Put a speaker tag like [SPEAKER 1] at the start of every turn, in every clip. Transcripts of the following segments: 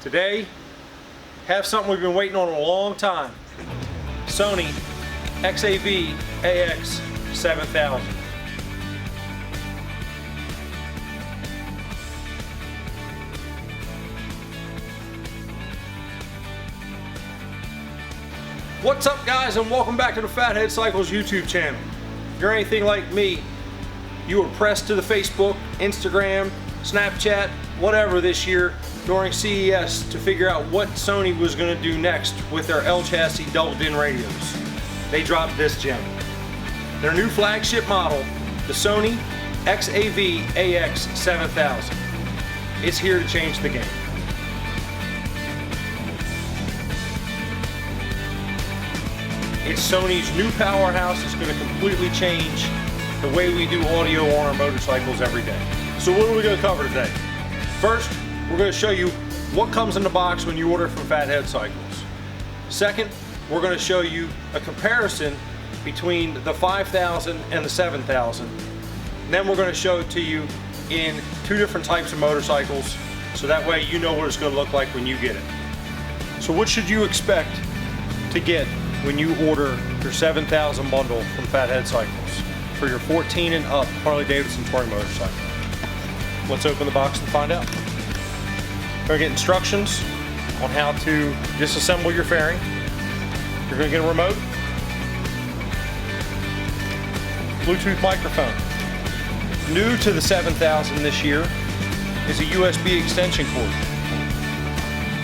[SPEAKER 1] Today, have something we've been waiting on a long time. Sony XAV-AX7000. What's up, guys, and welcome back to the Fathead Cycles YouTube channel. If you're anything like me, you were pressed to the Facebook, Instagram, Snapchat, whatever this year during CES to figure out what Sony was going to do next with their L chassis double-din radios. They dropped this gem. Their new flagship model, the Sony XAV-AX7000. It's here to change the game. It's Sony's new powerhouse. It's going to completely change the way we do audio on our motorcycles every day. So what are we going to cover today? First, we're going to show you what comes in the box when you order from Fathead Cycles. Second, we're going to show you a comparison between the 5000 and the 7000. Then we're going to show it to you in two different types of motorcycles, so that way you know what it's going to look like when you get it. So what should you expect to get when you order your 7000 bundle from Fathead Cycles for your 14 and up Harley-Davidson Touring motorcycle? Let's open the box and find out. You're going to get instructions on how to disassemble your fairing. You're going to get a remote, Bluetooth microphone. New to the 7000 this year is a USB extension cord,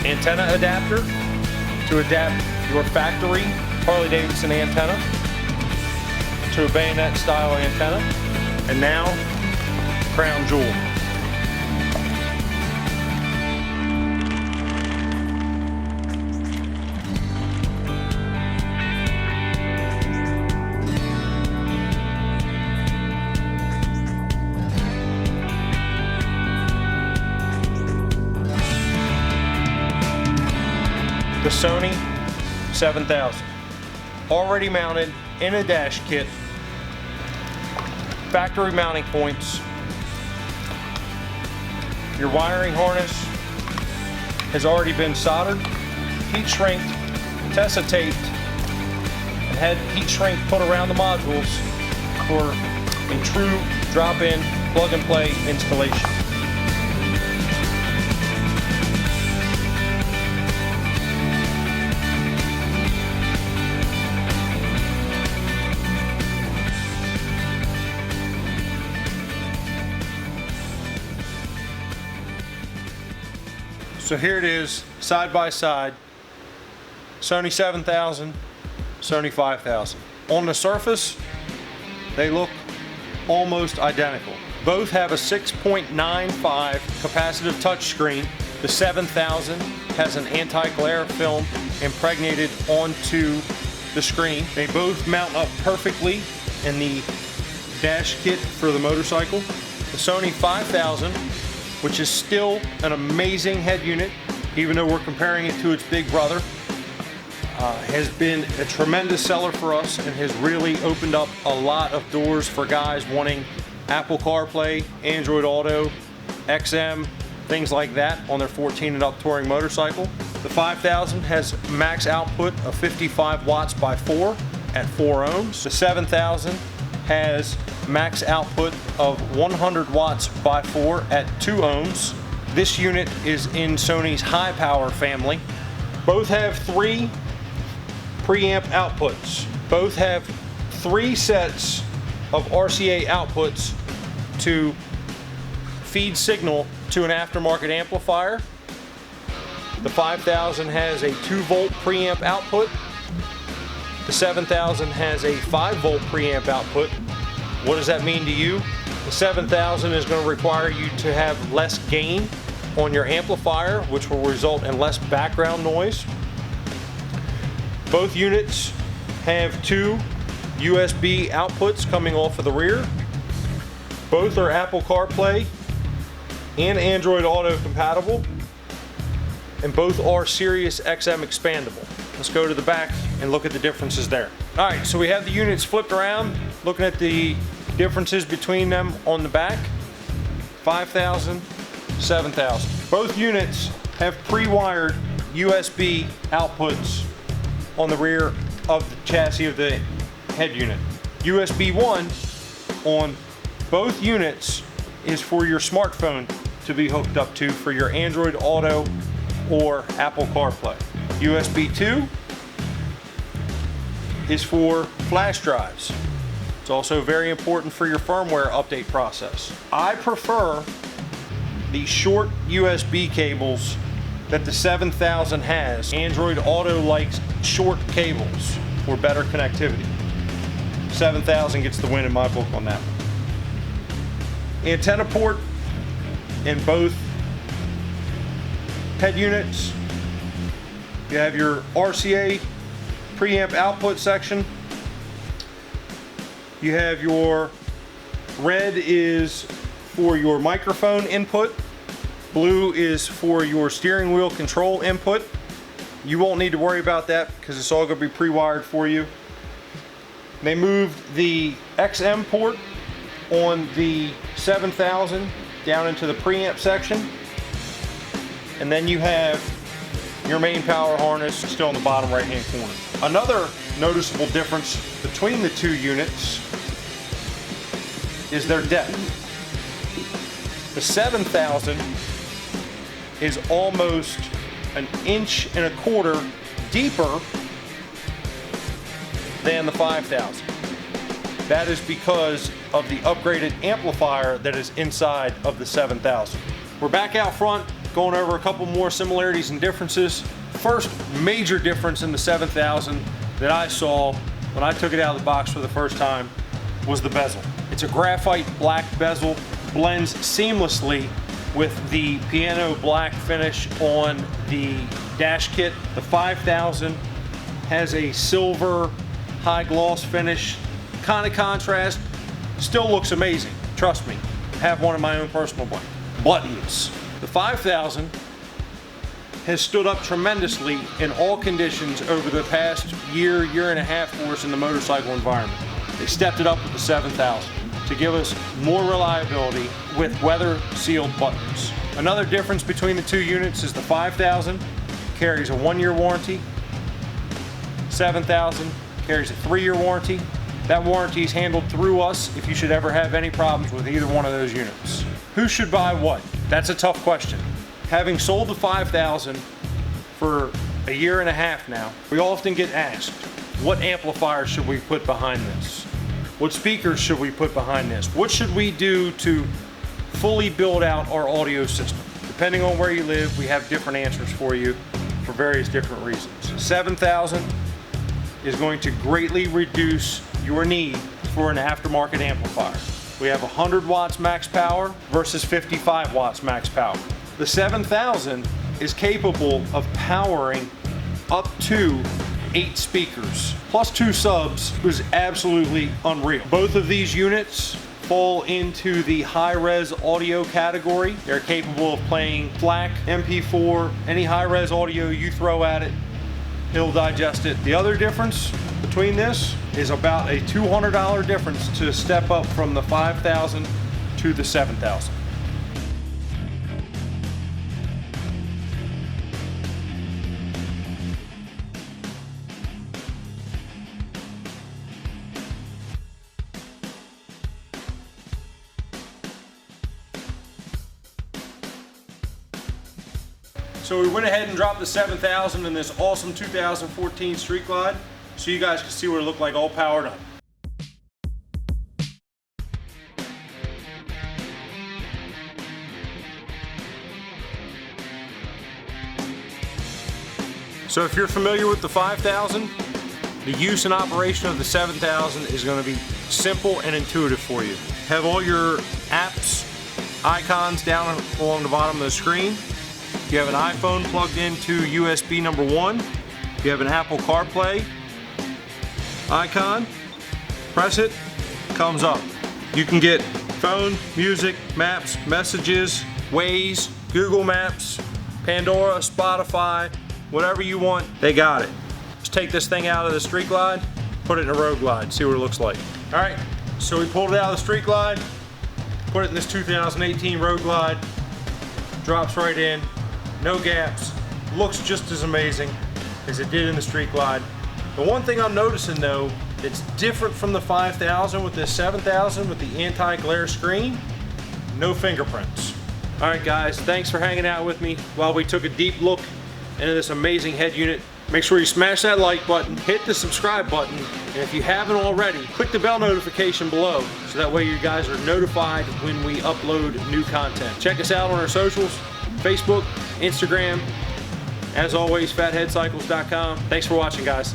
[SPEAKER 1] antenna adapter to adapt your factory Harley-Davidson antenna to a bayonet style antenna, and now crown jewel. The Sony 7000, already mounted in a dash kit, factory mounting points. Your wiring harness has already been soldered, heat shrinked, Tessa taped, and had heat shrink put around the modules for a true drop-in, plug-and-play installation. So here it is, side by side, Sony 7000, Sony 5000. On the surface, they look almost identical. Both have a 6.95 capacitive touchscreen. The 7000 has an anti-glare film impregnated onto the screen. They both mount up perfectly in the dash kit for the motorcycle. The Sony 5000, which is still an amazing head unit, even though we're comparing it to its big brother, has been a tremendous seller for us and has really opened up a lot of doors for guys wanting Apple CarPlay, Android Auto, XM, things like that on their 14 and up touring motorcycle. The 5000 has max output of 55 watts by 4 at 4 ohms. The 7000 has max output of 100 watts by 4 at 2 ohms. This unit is in Sony's high power family. Both have 3 preamp outputs. Both have 3 sets of RCA outputs to feed signal to an aftermarket amplifier. The 5000 has a 2-volt preamp output. The 7000 has a 5-volt preamp output. What does that mean to you? The 7000 is going to require you to have less gain on your amplifier, which will result in less background noise. Both units have 2 USB outputs coming off of the rear. Both are Apple CarPlay and Android Auto compatible, and both are Sirius XM expandable. Let's go to the back and look at the differences there. All right, so we have the units flipped around, looking at the differences between them on the back. 5000, 7000. Both units have pre-wired USB outputs on the rear of the chassis of the head unit. USB 1 on both units is for your smartphone to be hooked up to for your Android Auto or Apple CarPlay. USB 2 is for flash drives. It's also very important for your firmware update process. I prefer the short USB cables that the 7000 has. Android Auto likes short cables for better connectivity. 7000 gets the win in my book on that one. Antenna port in both head units. You have your RCA preamp output section. You have your red is for your microphone input. Blue is for your steering wheel control input. You won't need to worry about that because it's all going to be pre-wired for you. They moved the XM port on the 7000 down into the preamp section. And then you have your main power harness still in the bottom right hand corner. Another noticeable difference between the two units is their depth. The 7000 is almost 1.25 inches deeper than the 5000. That is because of the upgraded amplifier that is inside of the 7000. We're back out front going over a couple more similarities and differences. First major difference in the 7000 that I saw when I took it out of the box for the first time was the bezel. It's a graphite black bezel, blends seamlessly with the piano black finish on the dash kit. The 5000 has a silver high gloss finish, kind of contrast, still looks amazing, trust me. I have one of my own personal buttons. The 5000 has stood up tremendously in all conditions over the past year and a half for us in the motorcycle environment. They stepped it up with the 7000 to give us more reliability with weather sealed buttons. Another difference between the two units is the 5000 carries a 1-year warranty. 7000 carries a 3-year warranty. That warranty is handled through us if you should ever have any problems with either one of those units. Who should buy what? That's a tough question. Having sold the 5000 for a year and a half now, we often get asked, what amplifier should we put behind this? What speakers should we put behind this? What should we do to fully build out our audio system? Depending on where you live, we have different answers for you for various different reasons. 7000 is going to greatly reduce your need for an aftermarket amplifier. We have 100 watts max power versus 55 watts max power. The 7000 is capable of powering up to 8 speakers, plus 2 subs, was absolutely unreal. Both of these units fall into the high-res audio category. They're capable of playing FLAC, MP4, any high-res audio you throw at it, it'll digest it. The other difference between this is about a $200 difference to step up from the 5000 to the 7000. So we went ahead and dropped the 7000 in this awesome 2014 Street Glide so you guys can see what it looked like all powered up. So if you're familiar with the 5000, the use and operation of the 7000 is going to be simple and intuitive for you. Have all your apps, icons down along the bottom of the screen. You have an iPhone plugged into USB number 1. You have an Apple CarPlay icon. Press it, comes up. You can get phone, music, maps, messages, Waze, Google Maps, Pandora, Spotify, whatever you want, they got it. Let's take this thing out of the Street Glide, put it in a Road Glide, see what it looks like. All right, so we pulled it out of the Street Glide, put it in this 2018 Road Glide, drops right in. no gaps, looks just as amazing as it did in the Street Glide. The one thing I'm noticing though, that's different from the 5000 with this 7000 with the anti-glare screen, no fingerprints. All right guys, thanks for hanging out with me while we took a deep look into this amazing head unit. Make sure you smash that like button, hit the subscribe button, and if you haven't already, click the bell notification below so that way you guys are notified when we upload new content. Check us out on our socials, Facebook, Instagram. As always, fatheadcycles.com. Thanks for watching, guys.